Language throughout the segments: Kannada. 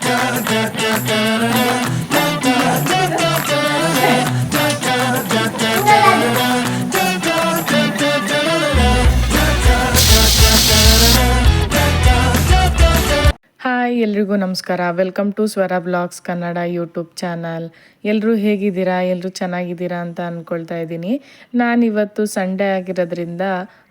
ಹಾಯ್ ಎಲ್ರಿಗೂ ನಮಸ್ಕಾರ. ವೆಲ್ಕಮ್ ಟು ಸ್ವರ ಬ್ಲಾಗ್ಸ್ ಕನ್ನಡ ಯೂಟ್ಯೂಬ್ ಚಾನಲ್. ಎಲ್ಲರೂ ಹೇಗಿದ್ದೀರಾ? ಎಲ್ಲರೂ ಚೆನ್ನಾಗಿದ್ದೀರಾ ಅಂತ ಅಂದ್ಕೊಳ್ತಾ ಇದ್ದೀನಿ. ನಾನಿವತ್ತು ಸಂಡೇ ಆಗಿರೋದ್ರಿಂದ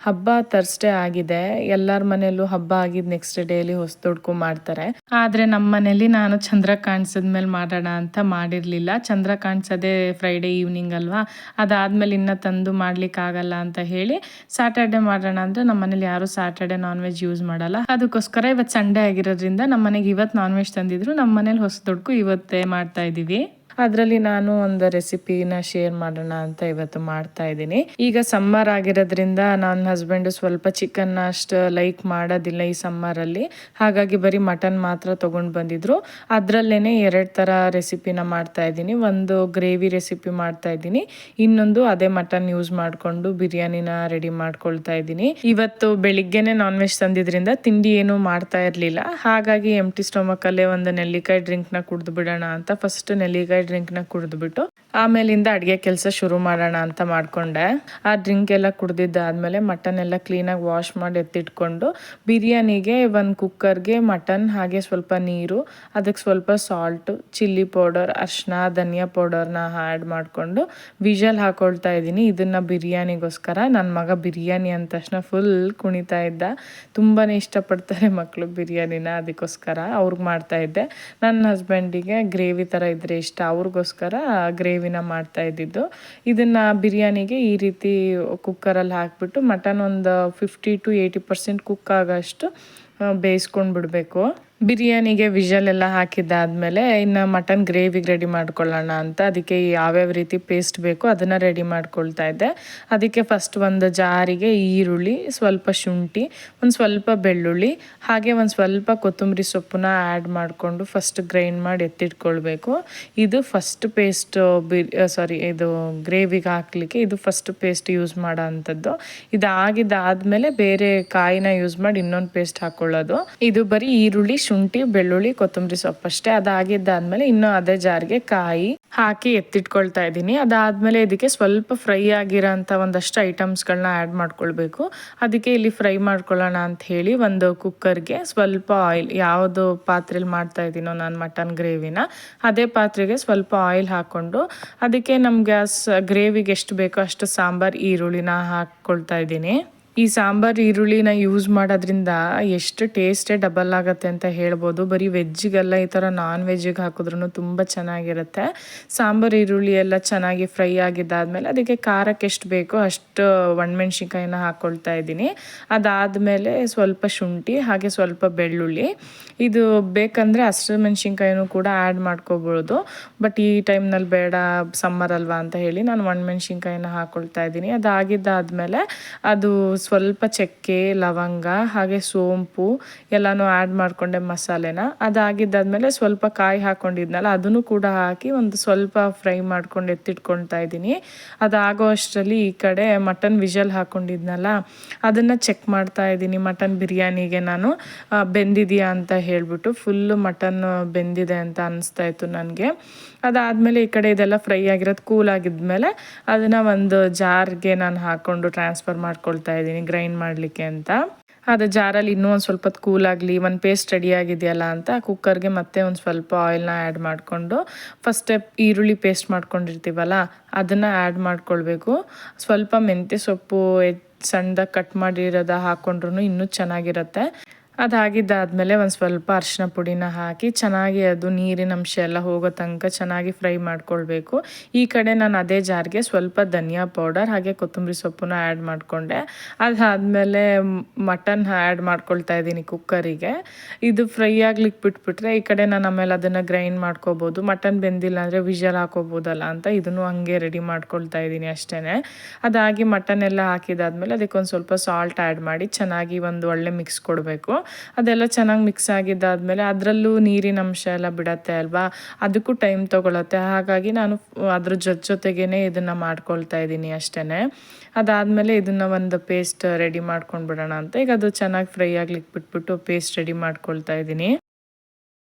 ಹಬ್ಬ ಥರ್ಸ್ಡೇ ಆಗಿದೆ. ಎಲ್ಲರ ಮನೆಯಲ್ಲೂ ಹಬ್ಬ ಆಗಿದ್ದು ನೆಕ್ಸ್ಟ್ ಡೇಲಿ ಹೊಸದೊಡ್ಕು ಮಾಡ್ತಾರೆ. ಆದರೆ ನಮ್ಮ ಮನೇಲಿ ನಾನು ಚಂದ್ರ ಕಾಣಿಸಿದ್ಮೇಲೆ ಮಾಡೋಣ ಅಂತ ಮಾಡಿರಲಿಲ್ಲ. ಚಂದ್ರ ಕಾಣಿಸೋದೇ ಫ್ರೈಡೇ ಈವ್ನಿಂಗ್ ಅಲ್ವಾ, ಅದಾದಮೇಲೆ ಇನ್ನೂ ತಂದು ಮಾಡ್ಲಿಕ್ಕಾಗಲ್ಲ ಅಂತ ಹೇಳಿ ಸ್ಯಾಟರ್ಡೆ ಮಾಡೋಣ ಅಂದರೆ ನಮ್ಮ ಮನೇಲಿ ಯಾರೂ ಸ್ಯಾಟರ್ಡೆ ನಾನ್ ವೆಜ್ ಯೂಸ್ ಮಾಡಲ್ಲ. ಅದಕ್ಕೋಸ್ಕರ ಇವತ್ತು ಸಂಡೇ ಆಗಿರೋದ್ರಿಂದ ನಮ್ಮ ಮನೆಗೆ ಇವತ್ತು ನಾನ್ ವೆಜ್ ತಂದಿದ್ರು. ನಮ್ಮ ಮನೇಲಿ ಹೊಸದೊಡ್ಕು ಇವತ್ತೇ ಮಾಡ್ತಾ ಇದ್ದೀವಿ. ಅದರಲ್ಲಿ ನಾನು ಒಂದು ರೆಸಿಪಿನ ಶೇರ್ ಮಾಡೋಣ ಅಂತ ಇವತ್ತು ಮಾಡ್ತಾ ಇದ್ದೀನಿ. ಈಗ ಸಮ್ಮರ್ ಆಗಿರೋದ್ರಿಂದ ನನ್ನ ಹಸ್ಬೆಂಡು ಸ್ವಲ್ಪ ಚಿಕನ್ನ ಅಷ್ಟು ಲೈಕ್ ಮಾಡೋದಿಲ್ಲ ಈ ಸಮ್ಮರಲ್ಲಿ. ಹಾಗಾಗಿ ಬರೀ ಮಟನ್ ಮಾತ್ರ ತೊಗೊಂಡು ಬಂದಿದ್ರು. ಅದರಲ್ಲೇ 2 ಥರ ರೆಸಿಪಿನ ಮಾಡ್ತಾ ಇದ್ದೀನಿ. ಒಂದು ಗ್ರೇವಿ ರೆಸಿಪಿ ಮಾಡ್ತಾ ಇದ್ದೀನಿ, ಇನ್ನೊಂದು ಅದೇ ಮಟನ್ ಯೂಸ್ ಮಾಡಿಕೊಂಡು ಬಿರಿಯಾನಿನ ರೆಡಿ ಮಾಡ್ಕೊಳ್ತಾ ಇದ್ದೀನಿ. ಇವತ್ತು ಬೆಳಿಗ್ಗೆನೆ ನಾನ್ ವೆಜ್ ತಂದಿದ್ರಿಂದ ತಿಂಡಿ ಏನು ಮಾಡ್ತಾ ಇರಲಿಲ್ಲ. ಹಾಗಾಗಿ ಎಂಟಿ ಸ್ಟೊಮಕಲ್ಲೇ ಒಂದು ನೆಲ್ಲಿಕಾಯಿ ಡ್ರಿಂಕ್ನ ಕುಡಿದು ಬಿಡೋಣ ಅಂತ ಫಸ್ಟ್ ನೆಲ್ಲಿಕಾಯಿ ಡ್ರಿಂಕ್ನ ಕುಡಿದ್ಬಿಟ್ಟು ಆಮೇಲಿಂದ ಅಡುಗೆ ಕೆಲಸ ಶುರು ಮಾಡೋಣ ಅಂತ ಮಾಡಿಕೊಂಡೆ. ಆ ಡ್ರಿಂಕ್ ಎಲ್ಲ ಕುಡ್ದಿದ್ದಾದ್ಮೇಲೆ ಮಟನ್ ಎಲ್ಲ ಕ್ಲೀನಾಗಿ ವಾಶ್ ಮಾಡಿ ಎತ್ತಿಟ್ಕೊಂಡು ಬಿರಿಯಾನಿಗೆ ಒಂದು ಕುಕ್ಕರ್ಗೆ ಮಟನ್ ಹಾಗೆ ಸ್ವಲ್ಪ ನೀರು, ಅದಕ್ಕೆ ಸ್ವಲ್ಪ ಸಾಲ್ಟು, ಚಿಲ್ಲಿ ಪೌಡರ್, ಅರಿಶಿನ, ಧನಿಯಾ ಪೌಡರ್ನ ಆ್ಯಡ್ ಮಾಡಿಕೊಂಡು ವಿಷಲ್ ಹಾಕೊಳ್ತಾ ಇದ್ದೀನಿ. ಇದನ್ನು ಬಿರಿಯಾನಿಗೋಸ್ಕರ. ನನ್ನ ಮಗ ಬಿರಿಯಾನಿ ಅಂದ ತಕ್ಷಣ ಫುಲ್ ಕುಣಿತಾ ಇದ್ದ. ತುಂಬಾ ಇಷ್ಟಪಡ್ತಾರೆ ಮಕ್ಕಳು ಬಿರಿಯಾನಿನ, ಅದಕ್ಕೋಸ್ಕರ ಅವ್ರಿಗೆ ಮಾಡ್ತಾ ಇದ್ದೆ. ನನ್ನ ಹಸ್ಬೆಂಡಿಗೆ ಗ್ರೇವಿ ಥರ ಇದ್ದರೆ ಇಷ್ಟ, ಅವ್ರಿಗೋಸ್ಕರ ಗ್ರೇವಿನ ಮಾಡ್ತಾ ಇದ್ದಿದ್ದು. ಇದನ್ನು ಬಿರಿಯಾನಿಗೆ ಈ ರೀತಿ ಕುಕ್ಕರಲ್ಲಿ ಹಾಕಿಬಿಟ್ಟು ಮಟನ್ ಒಂದು 50 to 80% ಕುಕ್ ಆಗೋಷ್ಟು ಬೇಯಿಸ್ಕೊಂಡು ಬಿಡಬೇಕು. ಬಿರಿಯಾನಿಗೆ ವಿಷಲ್ ಎಲ್ಲ ಹಾಕಿದ್ದಾದಮೇಲೆ ಇನ್ನು ಮಟನ್ ಗ್ರೇವಿಗೆ ರೆಡಿ ಮಾಡ್ಕೊಳ್ಳೋಣ ಅಂತ ಅದಕ್ಕೆ ಯಾವ್ಯಾವ ರೀತಿ ಪೇಸ್ಟ್ ಬೇಕು ಅದನ್ನು ರೆಡಿ ಮಾಡ್ಕೊಳ್ತಾ ಇದ್ದೆ. ಅದಕ್ಕೆ ಫಸ್ಟ್ ಒಂದು ಜಾರಿಗೆ ಈರುಳ್ಳಿ, ಸ್ವಲ್ಪ ಶುಂಠಿ, ಒಂದು ಸ್ವಲ್ಪ ಬೆಳ್ಳುಳ್ಳಿ ಹಾಗೆ ಒಂದು ಸ್ವಲ್ಪ ಕೊತ್ತಂಬರಿ ಸೊಪ್ಪನ್ನ ಆ್ಯಡ್ ಮಾಡಿಕೊಂಡು ಫಸ್ಟ್ ಗ್ರೈಂಡ್ ಮಾಡಿ ಎತ್ತಿಟ್ಕೊಳ್ಬೇಕು. ಇದು ಫಸ್ಟ್ ಪೇಸ್ಟ್ ಇದು ಗ್ರೇವಿಗೆ ಹಾಕಲಿಕ್ಕೆ ಇದು ಫಸ್ಟ್ ಪೇಸ್ಟ್ ಯೂಸ್ ಮಾಡೋ ಅಂಥದ್ದು. ಇದಾಗಿದ್ದಾದಮೇಲೆ ಬೇರೆ ಕಾಯಿನ ಯೂಸ್ ಮಾಡಿ ಇನ್ನೊಂದು ಪೇಸ್ಟ್ ಹಾಕ್ಕೊಳ್ಳೋದು. ಇದು ಬರೀ ಈರುಳ್ಳಿ, ಶುಂಠಿ, ಬೆಳ್ಳುಳ್ಳಿ, ಕೊತ್ತಂಬರಿ ಸೊಪ್ಪು ಅಷ್ಟೇ. ಅದಾಗಿದ್ದಾದ್ಮೇಲೆ ಇನ್ನೂ ಅದೇ ಜಾರ್ಗೆ ಕಾಯಿ ಹಾಕಿ ಎತ್ತಿಟ್ಕೊಳ್ತಾ ಇದ್ದೀನಿ. ಅದಾದಮೇಲೆ ಇದಕ್ಕೆ ಸ್ವಲ್ಪ ಫ್ರೈ ಆಗಿರೋಂಥ ಒಂದಷ್ಟು ಐಟಮ್ಸ್ಗಳನ್ನ ಆ್ಯಡ್ ಮಾಡ್ಕೊಳ್ಬೇಕು. ಅದಕ್ಕೆ ಇಲ್ಲಿ ಫ್ರೈ ಮಾಡ್ಕೊಳ್ಳೋಣ ಅಂತ ಹೇಳಿ ಒಂದು ಕುಕ್ಕರ್ಗೆ ಸ್ವಲ್ಪ ಆಯಿಲ್, ಯಾವುದು ಪಾತ್ರೆಯಲ್ಲಿ ಮಾಡ್ತಾ ಇದ್ದೀನೋ ನಾನು ಮಟನ್ ಗ್ರೇವಿನ ಅದೇ ಪಾತ್ರೆಗೆ ಸ್ವಲ್ಪ ಆಯಿಲ್ ಹಾಕ್ಕೊಂಡು ಅದಕ್ಕೆ ನಮಗೆ ಗ್ರೇವಿಗೆ ಎಷ್ಟು ಬೇಕೋ ಅಷ್ಟು ಸಾಂಬಾರು ಈರುಳ್ಳಿನ ಹಾಕ್ಕೊಳ್ತಾ ಇದ್ದೀನಿ. ಈ ಸಾಂಬಾರು ಈರುಳ್ಳಿನ ಯೂಸ್ ಮಾಡೋದ್ರಿಂದ ಎಷ್ಟು ಟೇಸ್ಟೇ ಡಬಲ್ ಆಗುತ್ತೆ ಅಂತ ಹೇಳ್ಬೋದು. ಬರೀ ವೆಜ್ಜಿಗೆಲ್ಲ ಈ ಥರ ನಾನ್ ವೆಜ್ಜಿಗೆ ಹಾಕಿದ್ರೂ ತುಂಬ ಚೆನ್ನಾಗಿರುತ್ತೆ. ಸಾಂಬಾರು ಈರುಳ್ಳಿ ಎಲ್ಲ ಚೆನ್ನಾಗಿ ಫ್ರೈ ಆಗಿದ್ದಾದಮೇಲೆ ಅದಕ್ಕೆ ಖಾರಕ್ಕೆ ಎಷ್ಟು ಬೇಕೋ ಅಷ್ಟು ಒಣಮೆಣ್ಸಿನ್ಕಾಯಿನ ಹಾಕ್ಕೊಳ್ತಾ ಇದ್ದೀನಿ. ಅದಾದಮೇಲೆ ಸ್ವಲ್ಪ ಶುಂಠಿ ಹಾಗೆ ಸ್ವಲ್ಪ ಬೆಳ್ಳುಳ್ಳಿ, ಇದು ಬೇಕಂದರೆ ಹಸಿಮೆಣ್ಸಿನ್ಕಾಯಿನೂ ಕೂಡ ಆ್ಯಡ್ ಮಾಡ್ಕೋಬೋದು. ಬಟ್ ಈ ಟೈಮ್ನಲ್ಲಿ ಬೇಡ, ಸಮ್ಮರ್ ಅಲ್ವಾ ಅಂತ ಹೇಳಿ ನಾನು ಒಣಮೆಣ್ಸಿನ್ಕಾಯಿನ ಹಾಕ್ಕೊಳ್ತಾ ಇದ್ದೀನಿ. ಅದಾಗಿದ್ದಾದಮೇಲೆ ಅದು ಸ್ವಲ್ಪ ಚಕ್ಕೆ, ಲವಂಗ ಹಾಗೆ ಸೋಂಪು ಎಲ್ಲನೂ ಆ್ಯಡ್ ಮಾಡಿಕೊಂಡೆ ಮಸಾಲೆನ. ಅದಾಗಿದ್ದಾದಮೇಲೆ ಸ್ವಲ್ಪ ಕಾಯಿ ಹಾಕ್ಕೊಂಡಿದ್ನಲ್ಲ ಅದನ್ನು ಕೂಡ ಹಾಕಿ ಒಂದು ಸ್ವಲ್ಪ ಫ್ರೈ ಮಾಡ್ಕೊಂಡು ಎತ್ತಿಟ್ಕೊಳ್ತಾ ಇದ್ದೀನಿ. ಅದಾಗೋ ಅಷ್ಟರಲ್ಲಿ ಈ ಕಡೆ ಮಟನ್ ವಿಷಲ್ ಹಾಕ್ಕೊಂಡಿದ್ನಲ್ಲ ಅದನ್ನು ಚೆಕ್ ಮಾಡ್ತಾ ಇದ್ದೀನಿ. ಮಟನ್ ಬಿರಿಯಾನಿಗೆ ನಾನು ಬೆಂದಿದೆಯಾ ಅಂತ ಹೇಳಿಬಿಟ್ಟು ಫುಲ್ಲು ಮಟನ್ ಬೆಂದಿದೆ ಅಂತ ಅನಿಸ್ತಾ ಇತ್ತು ನನಗೆ. ಅದಾದಮೇಲೆ ಈ ಕಡೆ ಇದೆಲ್ಲ ಫ್ರೈ ಆಗಿರೋದು ಕೂಲ್ ಆಗಿದ್ಮೇಲೆ ಅದನ್ನು ಒಂದು ಜಾರ್ಗೆ ನಾನು ಹಾಕ್ಕೊಂಡು ಟ್ರಾನ್ಸ್ಫರ್ ಮಾಡ್ಕೊಳ್ತಾ ಇದ್ದೀನಿ ಗ್ರೈಂಡ್ ಮಾಡಲಿಕ್ಕೆ ಅಂತ. ಅದು ಜಾರಲ್ಲಿ ಇನ್ನೂ ಒಂದು ಸ್ವಲ್ಪ ಹೊತ್ತು ಕೂಲ್ ಆಗಲಿ, ಒಂದು ಪೇಸ್ಟ್ ರೆಡಿ ಆಗಿದೆಯಲ್ಲ ಅಂತ ಕುಕ್ಕರ್ಗೆ ಮತ್ತೆ ಒಂದು ಸ್ವಲ್ಪ ಆಯಿಲ್ನ ಆ್ಯಡ್ ಮಾಡಿಕೊಂಡು ಫಸ್ಟ್ ಈರುಳ್ಳಿ ಪೇಸ್ಟ್ ಮಾಡ್ಕೊಂಡಿರ್ತೀವಲ್ಲ ಅದನ್ನು ಆ್ಯಡ್ ಮಾಡ್ಕೊಳ್ಬೇಕು. ಸ್ವಲ್ಪ ಮೆಂತ್ಯ ಸೊಪ್ಪು ಸಣ್ಣದಾಗಿ ಕಟ್ ಮಾಡಿರೋದು ಹಾಕ್ಕೊಂಡ್ರೂ ಇನ್ನೂ ಚೆನ್ನಾಗಿರುತ್ತೆ. ಅದಾಗಿದ್ದಾದಮೇಲೆ ಒಂದು ಸ್ವಲ್ಪ ಅರಿಶಿನ ಪುಡಿನ ಹಾಕಿ ಚೆನ್ನಾಗಿ ಅದು ನೀರಿನ ಅಂಶ ಎಲ್ಲ ಹೋಗೋ ತನಕ ಚೆನ್ನಾಗಿ ಫ್ರೈ ಮಾಡ್ಕೊಳ್ಬೇಕು. ಈ ಕಡೆ ನಾನು ಅದೇ ಜಾರ್ಗೆ ಸ್ವಲ್ಪ ಧನಿಯಾ ಪೌಡರ್ ಹಾಗೆ ಕೊತ್ತಂಬರಿ ಸೊಪ್ಪನ್ನ ಆ್ಯಡ್ ಮಾಡಿಕೊಂಡೆ. ಅದಾದಮೇಲೆ ಮಟನ್ ಆ್ಯಡ್ ಮಾಡ್ಕೊಳ್ತಾ ಇದ್ದೀನಿ ಕುಕ್ಕರಿಗೆ. ಇದು ಫ್ರೈ ಆಗ್ಲಿಕ್ಕೆ ಬಿಟ್ಬಿಟ್ರೆ ಈ ಕಡೆ ನಾನು ಆಮೇಲೆ ಅದನ್ನು ಗ್ರೈಂಡ್ ಮಾಡ್ಕೋಬೋದು. ಮಟನ್ ಬೆಂದಿಲ್ಲ ಅಂದರೆ ವಿಷಲ್ ಹಾಕೋಬೋದಲ್ಲ ಅಂತ ಇದನ್ನು ಹಂಗೆ ರೆಡಿ ಮಾಡ್ಕೊಳ್ತಾ ಇದ್ದೀನಿ ಅಷ್ಟೇ. ಅದಾಗಿ ಮಟನ್ ಎಲ್ಲ ಹಾಕಿದಾದ್ಮೇಲೆ ಅದಕ್ಕೊಂದು ಸ್ವಲ್ಪ ಸಾಲ್ಟ್ ಆ್ಯಡ್ ಮಾಡಿ ಚೆನ್ನಾಗಿ ಒಂದು ಒಳ್ಳೆ ಮಿಕ್ಸ್ ಕೊಡಬೇಕು. ಅದೆಲ್ಲ ಚೆನ್ನಾಗಿ ಮಿಕ್ಸ್ ಆಗಿದ್ದಾದಮೇಲೆ ಅದರಲ್ಲೂ ನೀರಿನ ಅಂಶ ಎಲ್ಲ ಬಿಡತ್ತೆ ಅಲ್ವಾ, ಅದಕ್ಕೂ ಟೈಮ್ ತೊಗೊಳತ್ತೆ. ಹಾಗಾಗಿ ನಾನು ಅದ್ರ ಜೊತೆಗೇ ಇದನ್ನು ಮಾಡ್ಕೊಳ್ತಾ ಇದ್ದೀನಿ ಅಷ್ಟೇ. ಅದಾದಮೇಲೆ ಇದನ್ನು ಒಂದು ಪೇಸ್ಟ್ ರೆಡಿ ಮಾಡ್ಕೊಂಡು ಬಿಡೋಣ ಅಂತ ಈಗ ಅದು ಚೆನ್ನಾಗಿ ಫ್ರೈ ಆಗ್ಲಿಕ್ಕೆ ಬಿಟ್ಬಿಟ್ಟು ಪೇಸ್ಟ್ ರೆಡಿ ಮಾಡ್ಕೊಳ್ತಾ ಇದ್ದೀನಿ.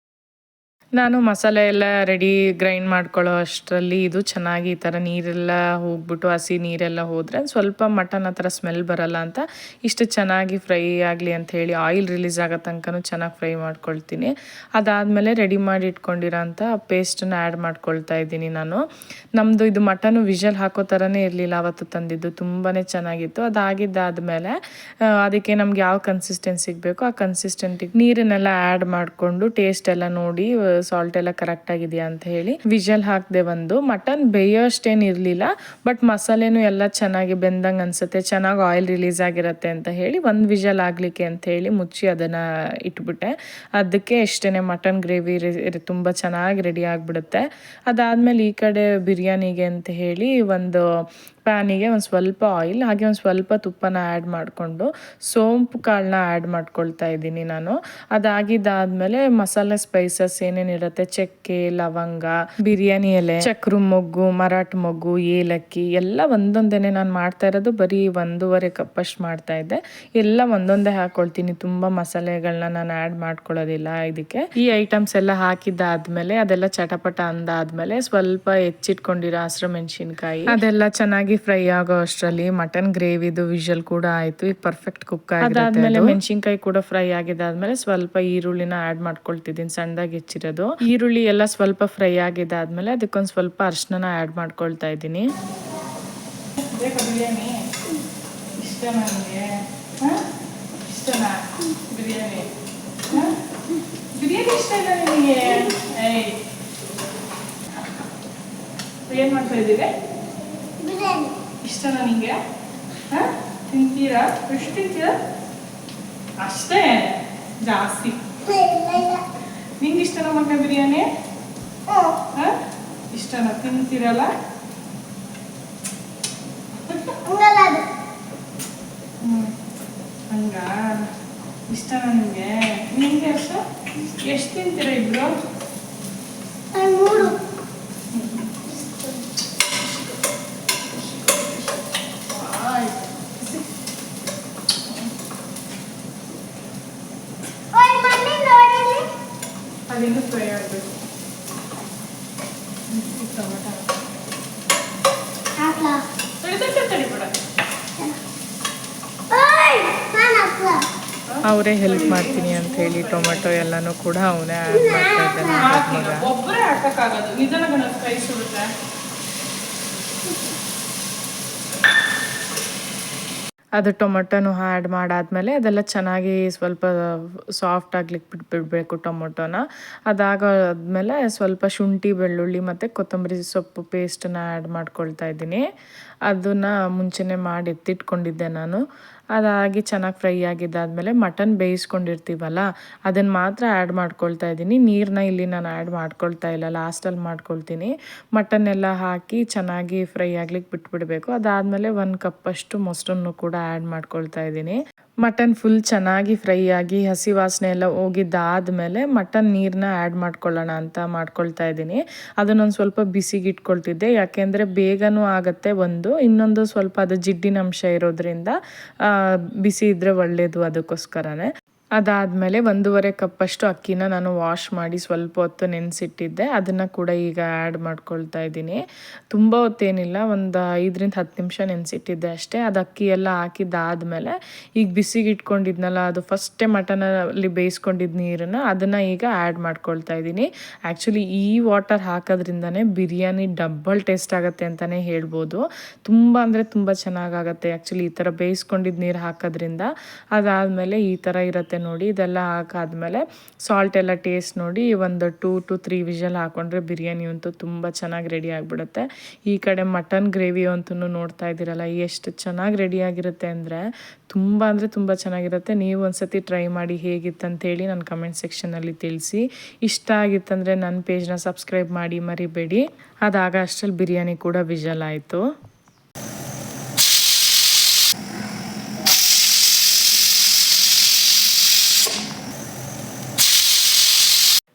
ನಾನು ಮಸಾಲೆ ಎಲ್ಲ ರೆಡಿ ಗ್ರೈಂಡ್ ಮಾಡ್ಕೊಳ್ಳೋ ಅಷ್ಟರಲ್ಲಿ ಇದು ಚೆನ್ನಾಗಿ ಈ ಥರ ನೀರೆಲ್ಲ ಹೋಗ್ಬಿಟ್ಟು ಹಸಿ ನೀರೆಲ್ಲ ಹೋದರೆ ಸ್ವಲ್ಪ ಮಟನ್ ಆ ಥರ ಸ್ಮೆಲ್ ಬರಲ್ಲ ಅಂತ ಇಷ್ಟು ಚೆನ್ನಾಗಿ ಫ್ರೈ ಆಗಲಿ ಅಂತ ಹೇಳಿ ಆಯಿಲ್ ರಿಲೀಸ್ ಆಗೋ ತನಕನೂ ಚೆನ್ನಾಗಿ ಫ್ರೈ ಮಾಡ್ಕೊಳ್ತೀನಿ. ಅದಾದಮೇಲೆ ರೆಡಿ ಮಾಡಿ ಇಟ್ಕೊಂಡಿರೋ ಅಂಥ ಪೇಸ್ಟನ್ನು ಆ್ಯಡ್ ಮಾಡ್ಕೊಳ್ತಾ ಇದ್ದೀನಿ ನಾನು. ನಮ್ಮದು ಇದು ಮಟನು ವಿಷಲ್ ಹಾಕೋ ಥರನೇ ಇರಲಿಲ್ಲ ಅವತ್ತು ತಂದಿದ್ದು, ತುಂಬಾ ಚೆನ್ನಾಗಿತ್ತು. ಅದಾಗಿದ್ದಾದಮೇಲೆ ಅದಕ್ಕೆ ನಮ್ಗೆ ಯಾವ ಕನ್ಸಿಸ್ಟೆನ್ಸಿಗೆ ಬೇಕೋ ಆ ಕನ್ಸಿಸ್ಟೆಂಟಿಗೆ ನೀರನ್ನೆಲ್ಲ ಆ್ಯಡ್ ಮಾಡಿಕೊಂಡು ಟೇಸ್ಟ್ ಎಲ್ಲ ನೋಡಿ ಸಾಲ್ಟ್ ಎಲ್ಲ ಕರೆಕ್ಟ್ ಆಗಿದೆಯಾ ಅಂತ ಹೇಳಿ ವಿಷಲ್ ಹಾಕಿದೆ. ಒಂದು ಮಟನ್ ಬೇಯೋಷ್ಟೇನು ಇರಲಿಲ್ಲ, ಬಟ್ ಮಸಾಲೆನೂ ಎಲ್ಲ ಚೆನ್ನಾಗಿ ಬೆಂದಂಗೆ ಅನಿಸುತ್ತೆ, ಚೆನ್ನಾಗಿ ಆಯಿಲ್ ರಿಲೀಸ್ ಆಗಿರುತ್ತೆ ಅಂತ ಹೇಳಿ ಒಂದು ವಿಷಲ್ ಆಗಲಿಕ್ಕೆ ಅಂತ ಹೇಳಿ ಮುಚ್ಚಿ ಅದನ್ನು ಇಟ್ಬಿಟ್ಟೆ. ಅದಕ್ಕೆ ಅಷ್ಟೇ ಮಟನ್ ಗ್ರೇವಿ ತುಂಬ ಚೆನ್ನಾಗಿ ರೆಡಿ ಆಗಿಬಿಡುತ್ತೆ. ಅದಾದಮೇಲೆ ಈ ಕಡೆ ಬಿರಿಯಾನಿಗೆ ಅಂತ ಹೇಳಿ ಒಂದು ಪ್ಯಾನಿಗೆ ಒಂದು ಸ್ವಲ್ಪ ಆಯಿಲ್ ಹಾಗೆ ಒಂದು ಸ್ವಲ್ಪ ತುಪ್ಪನ ಆ್ಯಡ್ ಮಾಡಿಕೊಂಡು ಸೋಂಪು ಕಾಳನ್ನ ಆ್ಯಡ್ ಮಾಡ್ಕೊಳ್ತಾ ಇದ್ದೀನಿ ನಾನು. ಅದಾಗಿದ್ದಾದಮೇಲೆ ಮಸಾಲೆ ಸ್ಪೈಸಸ್ ಏನೇನಿರುತ್ತೆ, ಚಕ್ಕೆ, ಲವಂಗ, ಬಿರಿಯಾನಿ ಎಲೆ, ಚಕ್ರ ಮೊಗ್ಗು, ಮರಾಠ ಮೊಗ್ಗು, ಏಲಕ್ಕಿ ಎಲ್ಲ ಒಂದೊಂದೇನೆ ನಾನು ಮಾಡ್ತಾ ಇರೋದು. ಬರೀ 1.5 ಕಪ್ ಅಷ್ಟು ಮಾಡ್ತಾ ಇದ್ದೆ. ಎಲ್ಲ ಒಂದೊಂದೇ ಹಾಕ್ಕೊಳ್ತೀನಿ, ತುಂಬ ಮಸಾಲೆಗಳನ್ನ ನಾನು ಆ್ಯಡ್ ಮಾಡ್ಕೊಳ್ಳೋದಿಲ್ಲ ಇದಕ್ಕೆ. ಈ ಐಟಮ್ಸ್ ಎಲ್ಲ ಹಾಕಿದ್ದಾದ್ಮೇಲೆ ಅದೆಲ್ಲ ಚಟಪಟ ಅಂದಾದ್ಮೇಲೆ ಸ್ವಲ್ಪ ಹೆಚ್ಚಿಟ್ಕೊಂಡಿರೋ ಹಸಿರು ಮೆಣಸಿನ್ಕಾಯಿ ಅದೆಲ್ಲ ಚೆನ್ನಾಗಿ ಫ್ರೈ ಆಗೋ ಅಷ್ಟರಲ್ಲಿ ಮಟನ್ ಗ್ರೇವಿದು ವಿಷಲ್ ಕೂಡ ಆಯ್ತು. ಈಗ ಪರ್ಫೆಕ್ಟ್ ಕುಕ್ ಅದಾದ್ಮೇಲೆ ಮೆಣಸಿನ್ಕಾಯಿ ಕೂಡ ಫ್ರೈ ಆಗಿದ್ದಾದ್ಮೇಲೆ ಸ್ವಲ್ಪ ಈರುಳ್ಳಿನ ಆ್ಯಡ್ ಮಾಡ್ಕೊಳ್ತಿದ್ದೀನಿ, ಸಣ್ಣದಾಗಿ ಹೆಚ್ಚಿರೋದು. ಈರುಳ್ಳಿ ಎಲ್ಲ ಸ್ವಲ್ಪ ಫ್ರೈ ಆಗಿದ್ದಾದ್ಮೇಲೆ ಅದಕ್ಕೊಂದು ಸ್ವಲ್ಪ ಅರಿಶಿನ ಆ್ಯಡ್ ಮಾಡ್ಕೊಳ್ತಾ ಇದ್ದೀನಿ. ಬಿರಿಯಾನಿ ಇಷ್ಟ ನನಗೆ, ಇಷ್ಟನಾ ಬಿರಿಯಾನಿ? ಬಿರಿಯಾನಿ ಇಷ್ಟ ಇಲ್ಲ ನಿಮಗೆ? ಏನು ಮಾಡ್ತಾ ಇದ್ದೀವಿ? ಇಷ್ಟನಾ ನಿಮಗೆ? ತಿಂತೀರಾ? ಎಷ್ಟು ತಿಂತೀರಾ? ಅಷ್ಟೇ, ಜಾಸ್ತಿ. ನಿಂಗೆ ಇಷ್ಟನಾ ಮಟನ್ ಬಿರಿಯಾನಿ? ಇಷ್ಟನಾ? ತಿಂತೀರಲ್ಲ? ಹಂಗ ಇಷ್ಟನಾ ನಿಮಗೆ? ನಿಮಗೆ ಅಷ್ಟು ಎಷ್ಟು ತಿಂತೀರಾ ಇಬ್ರು? ಅದಿನ್ನು ಫ್ರೈ ಆಗಬೇಕು. ಅವರೇ ಹೆಲ್ಪ್ ಮಾಡ್ತೀನಿ ಅಂತ ಹೇಳಿ ಟೊಮೆಟೊ ಎಲ್ಲನೂ ಕೂಡ ಅವನೇ ಆ್ಯಡ್ ಮಾಡ್ತಾ ಇದ್ದಾನೆ. ಒಬ್ಬರೇ ಹಾಕೋಕ್ಕಾಗೋದು, ನಿಧಾನ ಕೈ ಸುಡುತ್ತೆ. ಅದು ಟೊಮೊಟೊನು ಆ್ಯಡ್ ಮಾಡಾದ್ಮೇಲೆ ಅದೆಲ್ಲ ಚೆನ್ನಾಗಿ ಸ್ವಲ್ಪ ಸಾಫ್ಟ್ ಆಗ್ಲಿಕ್ಕೆ ಬಿಡಬೇಕು ಟೊಮೊಟೊನ. ಅದಾಗಾದ್ಮೇಲೆ ಸ್ವಲ್ಪ ಶುಂಠಿ, ಬೆಳ್ಳುಳ್ಳಿ ಮತ್ತು ಕೊತ್ತಂಬರಿ ಸೊಪ್ಪು ಪೇಸ್ಟನ್ನ ಆ್ಯಡ್ ಮಾಡ್ಕೊಳ್ತಾ ಇದ್ದೀನಿ. ಅದನ್ನು ಮುಂಚೆನೇ ಮಾಡಿ ಎತ್ತಿಟ್ಕೊಂಡಿದ್ದೆ ನಾನು. ಅದಾಗಿ ಚೆನ್ನಾಗಿ ಫ್ರೈ ಆಗಿದ್ದಾದಮೇಲೆ ಮಟನ್ ಬೇಯಿಸ್ಕೊಂಡಿರ್ತೀವಲ್ಲ ಅದನ್ನು ಮಾತ್ರ ಆ್ಯಡ್ ಮಾಡ್ಕೊಳ್ತಾ ಇದ್ದೀನಿ. ನೀರನ್ನ ಇಲ್ಲಿ ನಾನು ಆ್ಯಡ್ ಮಾಡ್ಕೊಳ್ತಾ ಇಲ್ಲ, ಲಾಸ್ಟಲ್ಲಿ ಮಾಡ್ಕೊಳ್ತೀನಿ. ಮಟನ್ ಎಲ್ಲ ಹಾಕಿ ಚೆನ್ನಾಗಿ ಫ್ರೈ ಆಗ್ಲಿಕ್ಕೆ ಬಿಟ್ಬಿಡಬೇಕು. ಅದಾದಮೇಲೆ 1 ಕಪ್ಪಷ್ಟು ಮೊಸರನ್ನು ಕೂಡ ಆ್ಯಡ್ ಮಾಡ್ಕೊಳ್ತಾ ಇದ್ದೀನಿ. ಮಟನ್ ಫುಲ್ ಚೆನ್ನಾಗಿ ಫ್ರೈ ಆಗಿ ಹಸಿ ವಾಸನೆ ಎಲ್ಲ ಹೋಗಿದ್ದಾದಮೇಲೆ ಮಟನ್ ನೀರನ್ನ ಆ್ಯಡ್ ಮಾಡ್ಕೊಳ್ಳೋಣ ಅಂತ ಮಾಡ್ಕೊಳ್ತಾ ಇದ್ದೀನಿ. ಅದನ್ನೊಂದು ಸ್ವಲ್ಪ ಬಿಸಿಗೆ ಇಟ್ಕೊಳ್ತಿದ್ದೆ, ಯಾಕೆಂದರೆ ಬೇಗನೂ ಆಗುತ್ತೆ ಒಂದು, ಇನ್ನೊಂದು ಸ್ವಲ್ಪ ಅದು ಜಿಡ್ಡಿನ ಅಂಶ ಇರೋದ್ರಿಂದ ಬಿಸಿ ಇದ್ದರೆ ಒಳ್ಳೆಯದು, ಅದಕ್ಕೋಸ್ಕರನೇ. ಅದಾದಮೇಲೆ 1.5 ಕಪ್ಪಷ್ಟು ಅಕ್ಕಿನ ನಾನು ವಾಶ್ ಮಾಡಿ ಸ್ವಲ್ಪ ಹೊತ್ತು ನೆನೆಸಿಟ್ಟಿದ್ದೆ, ಅದನ್ನು ಕೂಡ ಈಗ ಆ್ಯಡ್ ಮಾಡ್ಕೊಳ್ತಾ ಇದ್ದೀನಿ. ತುಂಬ ಹೊತ್ತೇನಿಲ್ಲ, ಒಂದು 5-10 ನಿಮಿಷ ನೆನೆಸಿಟ್ಟಿದ್ದೆ ಅಷ್ಟೇ. ಅದು ಅಕ್ಕಿ ಎಲ್ಲ ಹಾಕಿದ್ದಾದಮೇಲೆ ಈಗ ಬಿಸಿಗೆ ಇಟ್ಕೊಂಡಿದ್ನಲ್ಲ, ಅದು ಫಸ್ಟೇ ಮಟನಲ್ಲಿ ಬೇಯಿಸ್ಕೊಂಡಿದ್ದ ನೀರನ್ನು ಅದನ್ನು ಈಗ ಆ್ಯಡ್ ಮಾಡ್ಕೊಳ್ತಾ ಇದ್ದೀನಿ. ಆ್ಯಕ್ಚುಲಿ ಈ ವಾಟರ್ ಹಾಕೋದ್ರಿಂದನೇ ಬಿರಿಯಾನಿ ಡಬ್ಬಲ್ ಟೇಸ್ಟ್ ಆಗುತ್ತೆ ಅಂತಲೇ ಹೇಳ್ಬೋದು. ತುಂಬ ಅಂದರೆ ತುಂಬ ಚೆನ್ನಾಗಾಗತ್ತೆ ಆ್ಯಕ್ಚುಲಿ ಈ ಥರ ಬೇಯಿಸ್ಕೊಂಡಿದ್ದ ನೀರು ಹಾಕೋದ್ರಿಂದ. ಅದಾದಮೇಲೆ ಈ ಥರ ಇರುತ್ತೆ ನೋಡಿ. ಇದೆಲ್ಲ ಹಾಕಾದ್ಮೇಲೆ ಸಾಲ್ಟ್ ಎಲ್ಲ ಟೇಸ್ಟ್ ನೋಡಿ ಒಂದು 2 to 3 ವಿಷಲ್ ಹಾಕೊಂಡ್ರೆ ಬಿರಿಯಾನಿ ಅಂತೂ ತುಂಬ ಚೆನ್ನಾಗಿ ರೆಡಿ ಆಗಿಬಿಡುತ್ತೆ. ಈ ಕಡೆ ಮಟನ್ ಗ್ರೇವಿ ಅಂತೂ ನೋಡ್ತಾ ಇದ್ದೀರಲ್ಲ ಎಷ್ಟು ಚೆನ್ನಾಗಿ ರೆಡಿಯಾಗಿರುತ್ತೆ ಅಂದರೆ ತುಂಬ ಚೆನ್ನಾಗಿರುತ್ತೆ. ನೀವು ಒಂದ್ಸತಿ ಟ್ರೈ ಮಾಡಿ ಹೇಗಿತ್ತಂತೇಳಿ ನನ್ನ ಕಮೆಂಟ್ ಸೆಕ್ಷನಲ್ಲಿ ತಿಳಿಸಿ. ಇಷ್ಟ ಆಗಿತ್ತಂದರೆ ನನ್ನ ಪೇಜ್ನ ಸಬ್ಸ್ಕ್ರೈಬ್ ಮಾಡಿ ಮರಿಬೇಡಿ. ಅದಾಗ ಅಷ್ಟರಲ್ಲಿ ಬಿರಿಯಾನಿ ಕೂಡ ವಿಷಲ್ ಆಯಿತು.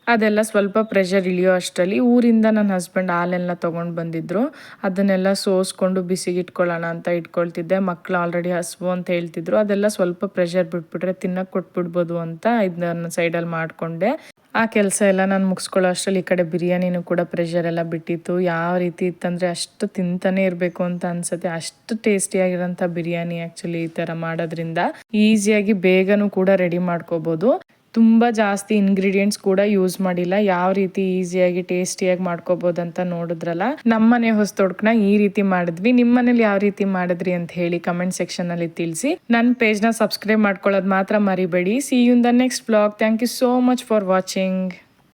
ಅದೆಲ್ಲ ಸ್ವಲ್ಪ ಪ್ರೆಷರ್ ಇಳಿಯೋ ಅಷ್ಟರಲ್ಲಿ ಊರಿಂದ ನನ್ನ ಹಸ್ಬೆಂಡ್ ಹಾಲೆಲ್ಲ ತೊಗೊಂಡು ಬಂದಿದ್ರು. ಅದನ್ನೆಲ್ಲ ಸೋಸ್ಕೊಂಡು ಬಿಸಿಗೆ ಇಟ್ಕೊಳ್ಳೋಣ ಅಂತ ಇಟ್ಕೊಳ್ತಿದ್ದೆ. ಮಕ್ಕಳು ಆಲ್ರೆಡಿ ಹಸ್ವು ಅಂತ ಹೇಳ್ತಿದ್ರು. ಅದೆಲ್ಲ ಸ್ವಲ್ಪ ಪ್ರೆಷರ್ ಬಿಟ್ಬಿಟ್ರೆ ತಿನ್ನಕ್ಕೆ ಕೊಟ್ಬಿಡ್ಬೋದು ಅಂತ ಇದನ್ನ ಸೈಡಲ್ಲಿ ಮಾಡಿಕೊಂಡೆ. ಆ ಕೆಲಸ ಎಲ್ಲ ನಾನು ಮುಗಿಸ್ಕೊಳ್ಳೋ ಅಷ್ಟರಲ್ಲಿ ಈ ಕಡೆ ಬಿರಿಯಾನಿನೂ ಕೂಡ ಪ್ರೆಷರ್ ಎಲ್ಲ ಬಿಟ್ಟಿತ್ತು. ಯಾವ ರೀತಿ ಇತ್ತಂದರೆ ಅಷ್ಟು ತಿಂತಾನೆ ಇರಬೇಕು ಅಂತ ಅನ್ಸುತ್ತೆ. ಅಷ್ಟು ಟೇಸ್ಟಿಯಾಗಿರೋಂಥ ಬಿರಿಯಾನಿ ಆ್ಯಕ್ಚುಲಿ ಈ ಥರ ಮಾಡೋದ್ರಿಂದ ಈಸಿಯಾಗಿ ಬೇಗನೂ ಕೂಡ ರೆಡಿ ಮಾಡ್ಕೋಬೋದು. ತುಂಬ ಜಾಸ್ತಿ ಇಂಗ್ರೀಡಿಯೆಂಟ್ಸ್ ಕೂಡ ಯೂಸ್ ಮಾಡಿಲ್ಲ. ಯಾವ ರೀತಿ ಈಸಿಯಾಗಿ ಟೇಸ್ಟಿಯಾಗಿ ಮಾಡ್ಕೋಬೋದು ಅಂತ ನೋಡಿದ್ರಲ್ಲ. ನಮ್ಮನೆ ಹೊಸತೊಡ್ಕನ ಈ ರೀತಿ ಮಾಡಿದ್ವಿ. ನಿಮ್ಮನೇಲಿ ಯಾವ ರೀತಿ ಮಾಡಿದ್ರಿ ಅಂತ ಹೇಳಿ ಕಮೆಂಟ್ ಸೆಕ್ಷನಲ್ಲಿ ತಿಳಿಸಿ. ನನ್ನ ಪೇಜ್ನ ಸಬ್ಸ್ಕ್ರೈಬ್ ಮಾಡ್ಕೊಳ್ಳೋದು ಮಾತ್ರ ಮರಿಬೇಡಿ. See you in the next vlog. Thank you so much for watching.